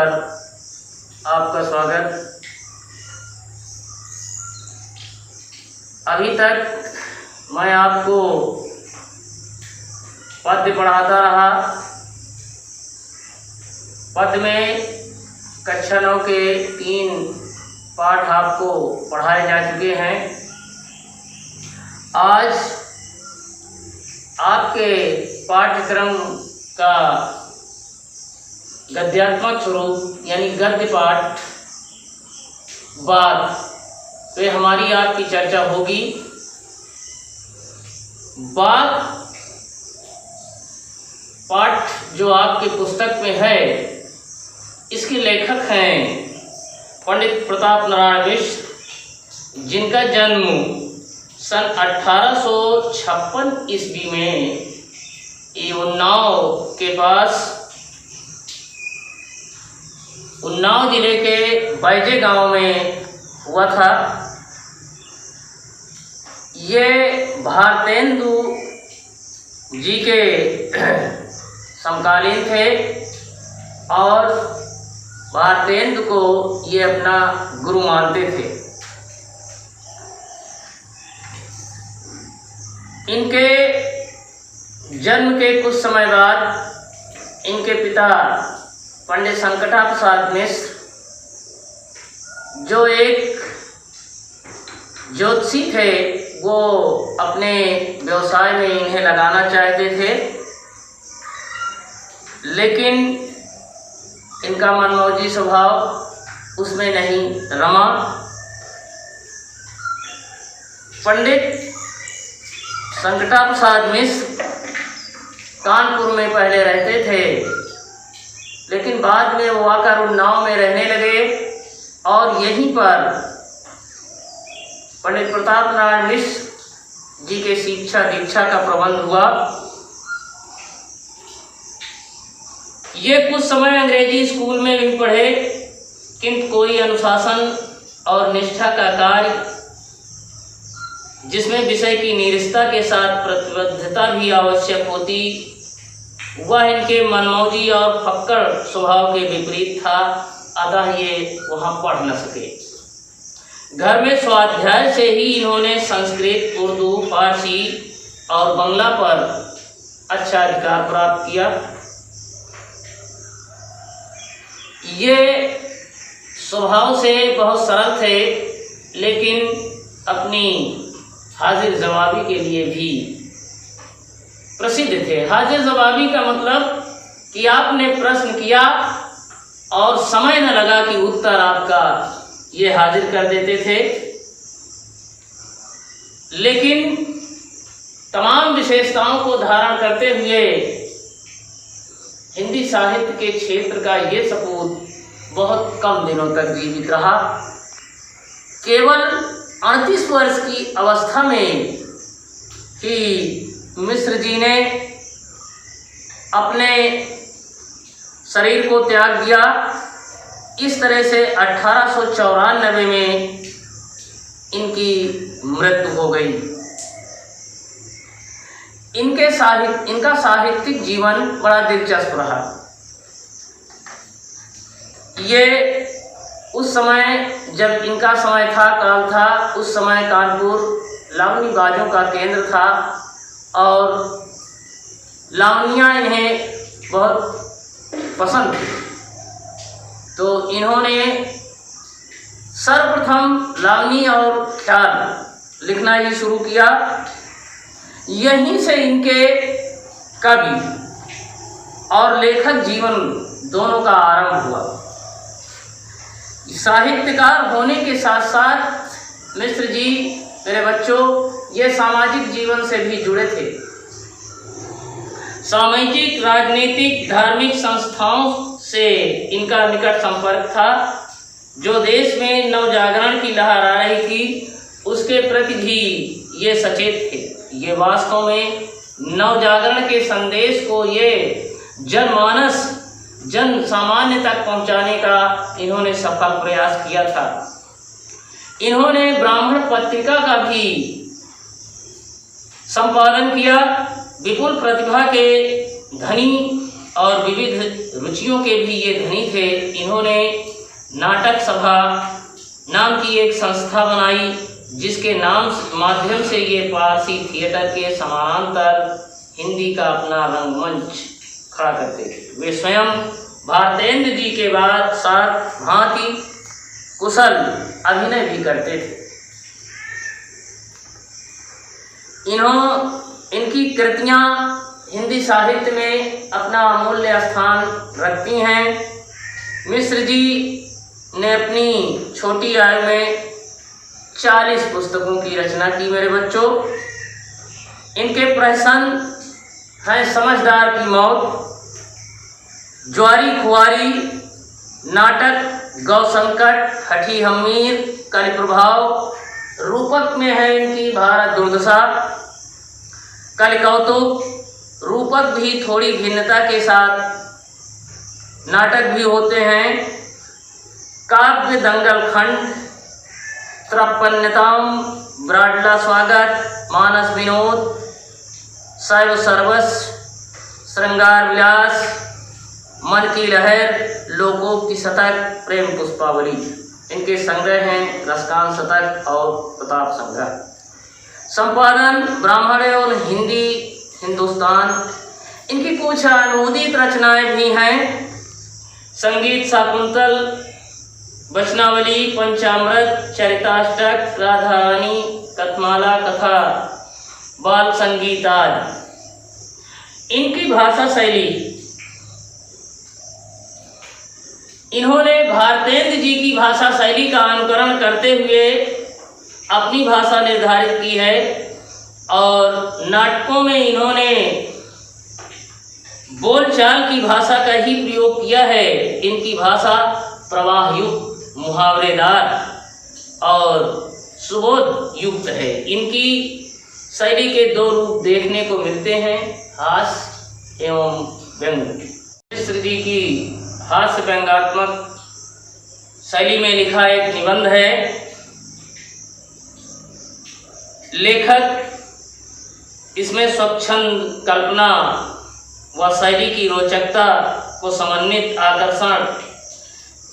पर आपका स्वागत। अभी तक मैं आपको पद्य पढ़ाता रहा। पद्य में कक्षा 9 के 3 पाठ आपको पढ़ाए जा चुके हैं। आज आपके पाठ्यक्रम का गद्यात्मक स्वरूप यानी गद्य पाठ बाद पे हमारी आपकी चर्चा होगी। बाद पाठ जो आपके पुस्तक में है, इसके लेखक हैं पंडित प्रताप नारायण मिश्र, जिनका जन्म सन 1856 ईस्वी में उन्नाव के पास उन्नाव जिले के बैजे गांव में हुआ था। ये भारतेंदु जी के समकालीन थे और भारतेंदु को ये अपना गुरु मानते थे। इनके जन्म के कुछ समय बाद इनके पिता पंडित संकटा प्रसाद मिश्र, जो एक ज्योतिषी थे, वो अपने व्यवसाय में इन्हें लगाना चाहते थे, लेकिन इनका मनमौजी स्वभाव उसमें नहीं रमा। पंडित संकटा प्रसाद मिश्र कानपुर में पहले रहते थे, लेकिन बाद में वो आकर उन्नाव में रहने लगे और यहीं पर पंडित प्रताप नारायण मिश्र जी के शिक्षा दीक्षा का प्रबंध हुआ। ये कुछ समय अंग्रेजी स्कूल में भी पढ़े, किंतु कोई अनुशासन और निष्ठा का कार्य, जिसमें विषय की निरस्ता के साथ प्रतिबद्धता भी आवश्यक होती, वह इनके मनमौजी और फक्कड़ स्वभाव के विपरीत था। अतः ये वहाँ पढ़ न सके। घर में स्वाध्याय से ही इन्होंने संस्कृत, उर्दू, फारसी और बंगला पर अच्छा अधिकार प्राप्त किया। ये स्वभाव से बहुत सरल थे, लेकिन अपनी हाजिर जवाबी के लिए भी प्रसिद्ध थे। हाजिर जवाबी का मतलब कि आपने प्रश्न किया और समय न लगा कि उत्तर आपका ये हाजिर कर देते थे। लेकिन तमाम विशेषताओं को धारण करते हुए हिंदी साहित्य के क्षेत्र का ये सपूत बहुत कम दिनों तक जीवित रहा। केवल 38 वर्ष की अवस्था में ही मिश्र जी ने अपने शरीर को त्याग दिया। इस तरह से 1894 में इनकी मृत्यु हो गई। इनका साहित्यिक जीवन बड़ा दिलचस्प रहा। ये उस समय जब इनका समय था, काल था, उस समय कानपुर लावनी बाजों का केंद्र था और लावनियाँ इन्हें बहुत पसंद थी। तो इन्होंने सर्वप्रथम लावनी और ख्याल लिखना ही शुरू किया। यहीं से इनके कवि और लेखक जीवन दोनों का आरंभ हुआ। साहित्यकार होने के साथ साथ मिश्र जी, मेरे बच्चों, ये सामाजिक जीवन से भी जुड़े थे। सामाजिक, राजनीतिक, धार्मिक संस्थाओं से इनका निकट संपर्क था। जो देश में नवजागरण की लहर आ रही थी, उसके प्रति भी ये सचेत थे। ये वास्तव में नवजागरण के संदेश को ये जनमानस, जन सामान्य तक पहुंचाने का इन्होंने सफल प्रयास किया था। इन्होंने ब्राह्मण पत्रिका का भी संपादन किया। विपुल प्रतिभा के धनी और विविध रुचियों के भी ये धनी थे। इन्होंने नाटक सभा नाम की एक संस्था बनाई, जिसके माध्यम से ये पारसी थिएटर के समानांतर हिंदी का अपना रंगमंच खड़ा करते थे। वे स्वयं भारतेंद्र जी के बाद साथ भांति कुशल अभिनय भी करते थे। इनकी कृतियाँ हिंदी साहित्य में अपना अमूल्य स्थान रखती हैं। मिश्र जी ने अपनी छोटी आयु में 40 पुस्तकों की रचना की मेरे बच्चों। इनके प्रहसन हैं समझदार की मौत, ज्वारी खुआरी, नाटक गौ संकट, हठी हमीर, कलि प्रभाव। रूपक में है इनकी भारत दुर्दशा, कलि कौतुक। रूपक भी थोड़ी भिन्नता के साथ नाटक भी होते हैं। काव्य दंगल खंड, त्रपन्यताम, ब्राडला स्वागत, मानस विनोद, शैव सर्वस्व, श्रृंगार विलास, मन की लहर, लोकोक्ति शतक, प्रेम पुष्पावली। इनके संग्रह हैं रसकान शतक और प्रताप संग्रह। संपादन ब्राह्मण एवं हिंदी हिंदुस्तान। इनकी कुछ अनुदित रचनाएं भी हैं। संगीत शाकुंतल, वचनावली, पंचामृत, चरिताष्टक, राधा रानी, कथमाला, कथा, बाल संगीत आदि। इनकी भाषा शैली, इन्होंने भारतेंद्र जी की भाषा शैली का अनुकरण करते हुए अपनी भाषा निर्धारित की है और नाटकों में इन्होंने बोलचाल की भाषा का ही प्रयोग किया है। इनकी भाषा प्रवाह युक्त, मुहावरेदार और सुबोध युक्त है। इनकी शैली के 2 रूप देखने को मिलते हैं, हास्य एवं व्यंग। मिश्र जी की हास्य व्यंग्यात्मक शैली में लिखा एक निबंध है। लेखक इसमें स्वच्छंद कल्पना व शैली की रोचकता को समन्वित आकर्षण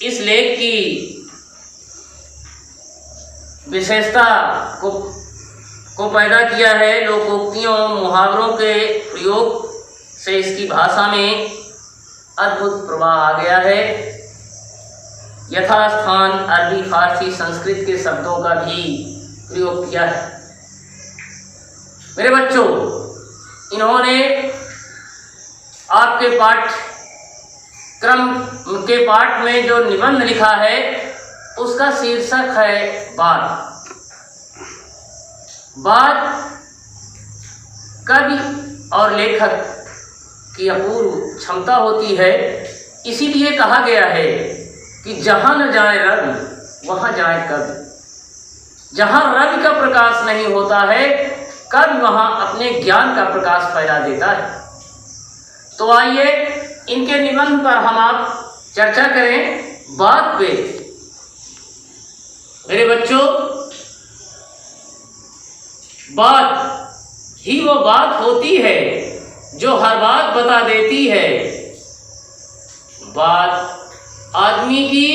इस लेख की विशेषता को पैदा किया है। लोकोक्तियों मुहावरों के प्रयोग से इसकी भाषा में अद्भुत प्रवाह आ गया है। यथास्थान अरबी, फारसी, संस्कृत के शब्दों का भी प्रयोग किया है। मेरे बच्चों, इन्होंने आपके पाठ्यक्रम के पाठ में जो निबंध लिखा है उसका शीर्षक है बात। बात कवि और लेखक की अपूर्व क्षमता होती है। इसीलिए कहा गया है कि जहाँ न जाए रवि वहाँ जाए कवि। जहाँ रवि का प्रकाश नहीं होता है, कवि वहाँ अपने ज्ञान का प्रकाश फैला देता है। तो आइए इनके निबंध पर हम आप चर्चा करें। बात पे मेरे बच्चों, बात ही वो बात होती है जो हर बात बता देती है। बात आदमी की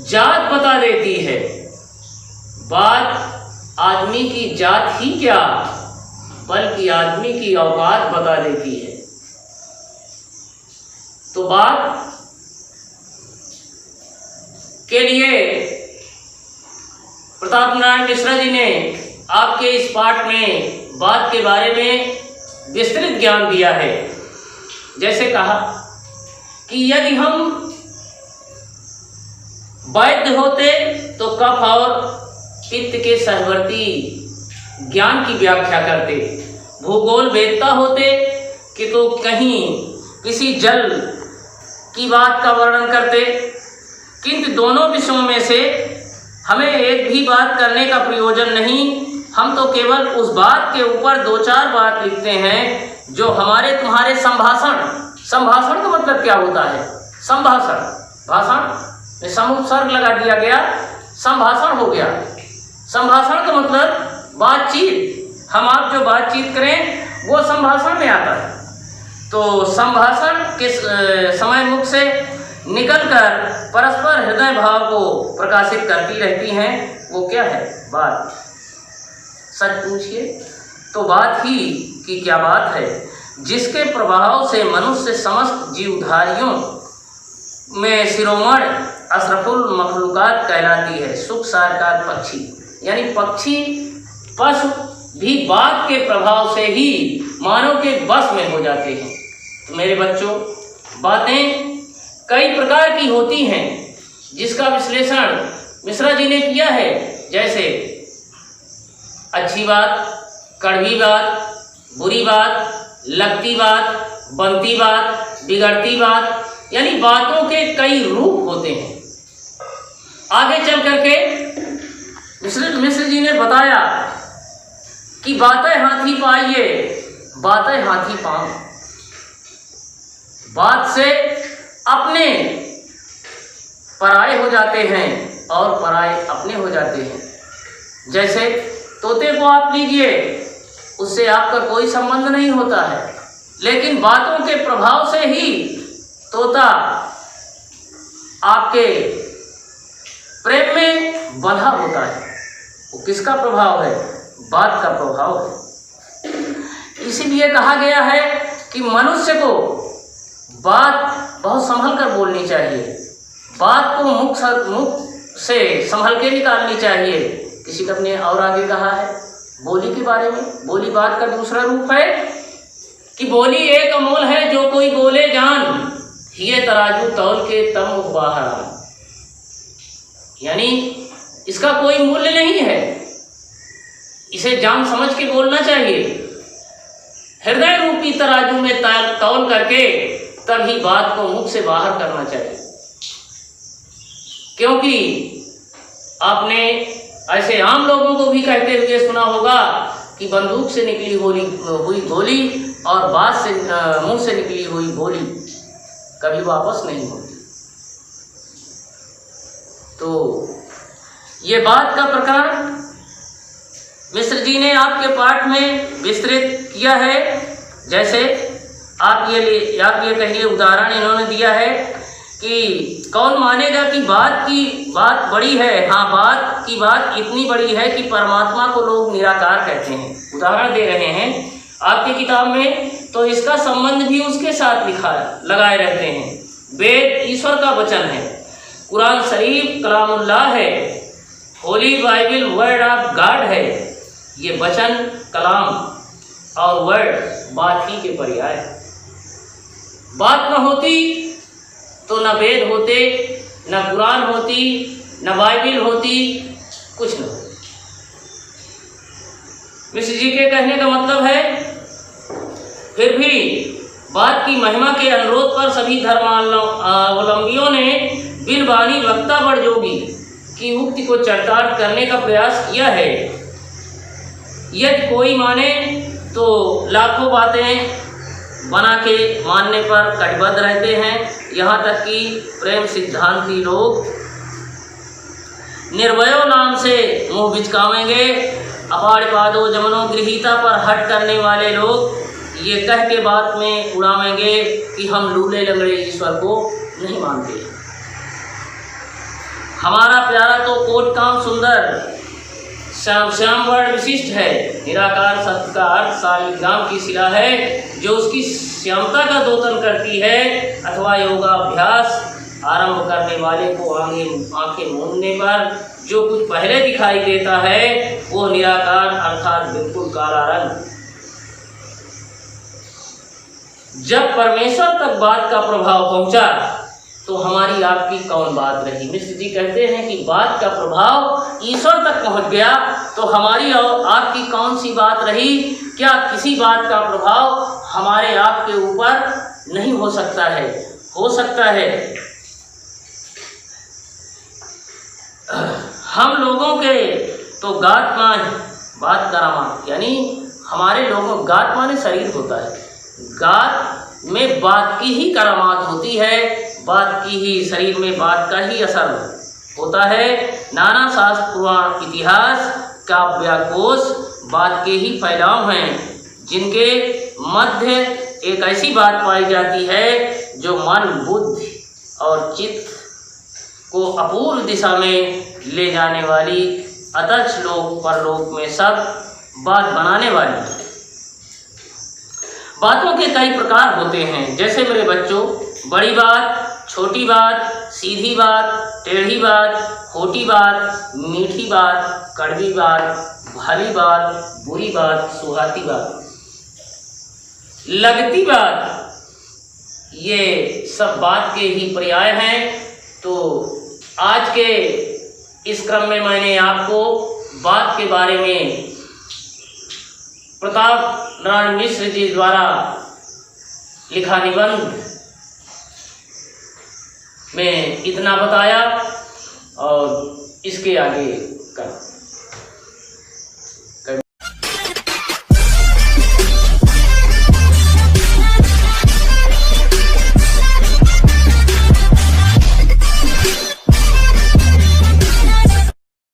जात बता देती है। बात आदमी की जात ही क्या, बल्कि आदमी की औकात बता देती है। तो बात के लिए प्रताप नारायण मिश्रा जी ने आपके इस पाठ में बात के बारे में विस्तृत ज्ञान दिया है। जैसे कहा कि यदि हम वैद्य होते तो कफ और पित्त के सहवर्ती ज्ञान की व्याख्या करते। भूगोल वेदता होते कि तो कहीं किसी जल की बात का वर्णन करते। किंतु दोनों विषयों में से हमें एक भी बात करने का प्रयोजन नहीं। हम तो केवल उस बात के ऊपर 2-4 बात लिखते हैं जो हमारे तुम्हारे संभाषण का मतलब क्या होता है? संभाषण, भाषण में समुपसर्ग लगा दिया गया, संभाषण हो गया। संभाषण का मतलब बातचीत। हम आप जो बातचीत करें वो संभाषण में आता है। तो संभाषण के समय मुख से निकलकर परस्पर हृदय भाव को प्रकाशित करती रहती हैं। वो क्या है? बात। सच पूछिए तो बात ही की क्या बात है, जिसके प्रभाव से मनुष्य समस्त जीवधारियों में शिरोमणि अशरफुल मखलूकात कहलाती है। सुख सारकार पक्षी, यानी पक्षी पशु भी बात के प्रभाव से ही मानव के बस में हो जाते हैं। तो मेरे बच्चों, बातें कई प्रकार की होती हैं, जिसका विश्लेषण मिश्रा जी ने किया है। जैसे अच्छी बात, कड़वी बात, बुरी बात, लगती बात, बनती बात, बिगड़ती बात, यानी बातों के कई रूप होते हैं। आगे चल करके मिश्र जी ने बताया कि बातें हाथी पाइए, बातें हाथी पाओ। बात से अपने पराये हो जाते हैं और पराये अपने हो जाते हैं। जैसे तोते को आप लीजिए, उससे आपका कोई संबंध नहीं होता है, लेकिन बातों के प्रभाव से ही तोता आपके प्रेम में बंधा होता है। वो किसका प्रभाव है? बात का प्रभाव है। इसीलिए कहा गया है कि मनुष्य को बात बहुत संभल कर बोलनी चाहिए, बात को मुख से संभल के निकालनी चाहिए। किसी ने और आगे कहा है बोली के बारे में। बोली बात का दूसरा रूप है कि बोली एक अमोल है, जो कोई बोले जान, ये तराजू तौल के तम बाहर, यानी इसका कोई मूल्य नहीं है, इसे जान समझ के बोलना चाहिए। हृदय रूपी तराजू में तौल करके तभी बात को मुख से बाहर करना चाहिए। क्योंकि आपने ऐसे आम लोगों को भी कहते हुए सुना होगा कि बंदूक से निकली हुई गोली और बात से मुंह से निकली हुई बोली कभी वापस नहीं होती। तो ये बात का प्रकरण मिश्र जी ने आपके पाठ में विस्तृत किया है। जैसे आप ये कहिए, उदाहरण इन्होंने दिया है कि कौन मानेगा कि बात बड़ी है। हाँ, बात की बात इतनी बड़ी है कि परमात्मा को लोग निराकार कहते हैं। उदाहरण दे रहे हैं आपकी किताब में, तो इसका संबंध भी उसके साथ लगाए रहते हैं। वेद ईश्वर का वचन है, कुरान शरीफ कलामुल्लाह है, Holi Bible word of God है। ये वचन, कलाम और वर्ड बात ही के पर्याय। बात न होती तो न वेद होते, न कुरान होती, न बाइबल होती, कुछ न होती। मिश्र जी के कहने का मतलब है, फिर भी बात की महिमा के अनुरोध पर सभी धर्मावलंबियों ने बिन बानी वक्ता बड़ जोगी की उक्ति को चरितार्थ करने का प्रयास किया है। यदि कोई माने तो लाखों बातें बना के मानने पर कटिबद्ध रहते हैं। यहाँ तक कि प्रेम सिद्धांती लोग निर्भयो नाम से मुँह बिचकावेंगे। अपाड़िपादो जमनो गृहीता पर हट करने वाले लोग ये कह के बात में उड़ावेंगे कि हम लूले लंगड़े ईश्वर को नहीं मानते। हमारा प्यारा तो कोट काम सुंदर श्याम वर्ण विशिष्ट है। निराकार शब्द का अर्थ शालिग्राम की शिला है, जो उसकी श्यामता का दोतन करती है, अथवा योगाभ्यास आरंभ करने वाले को आंखें मूंदने पर जो कुछ पहले दिखाई देता है वो निराकार अर्थात बिल्कुल काला रंग। जब परमेश्वर तक बात का प्रभाव पहुंचा तो हमारी आपकी कौन बात रही। मिश्र जी कहते हैं कि बात का प्रभाव ईश्वर तक पहुंच गया तो हमारी और आपकी कौन सी बात रही। क्या किसी बात का प्रभाव हमारे आपके ऊपर नहीं हो सकता है? हो सकता है। हम लोगों के तो बात करामा, यानी हमारे लोगों, गात माने शरीर होता है, गात में बात की ही करामात होती है, बात की ही, शरीर में बात का ही असर होता है। नाना शास्त्र पुराण इतिहास काव्य कोश बात के ही फैलाव हैं, जिनके मध्य एक ऐसी बात पाई जाती है जो मन, बुद्धि और चित्त को अपूर्व दिशा में ले जाने वाली, अतच लोक परलोक में सब बात बनाने वाली। बातों के कई प्रकार होते हैं, जैसे मेरे बच्चों, बड़ी बात, छोटी बात, सीधी बात, टेढ़ी बात, खोटी बात, मीठी बात, कड़वी बात, भली बात, बुरी बात, सुहाती बात, लगती बात, ये सब बात के ही पर्याय हैं। तो आज के इस क्रम में मैंने आपको बात के बारे में प्रताप नारायण मिश्र जी द्वारा लिखा निबंध में इतना बताया और इसके आगे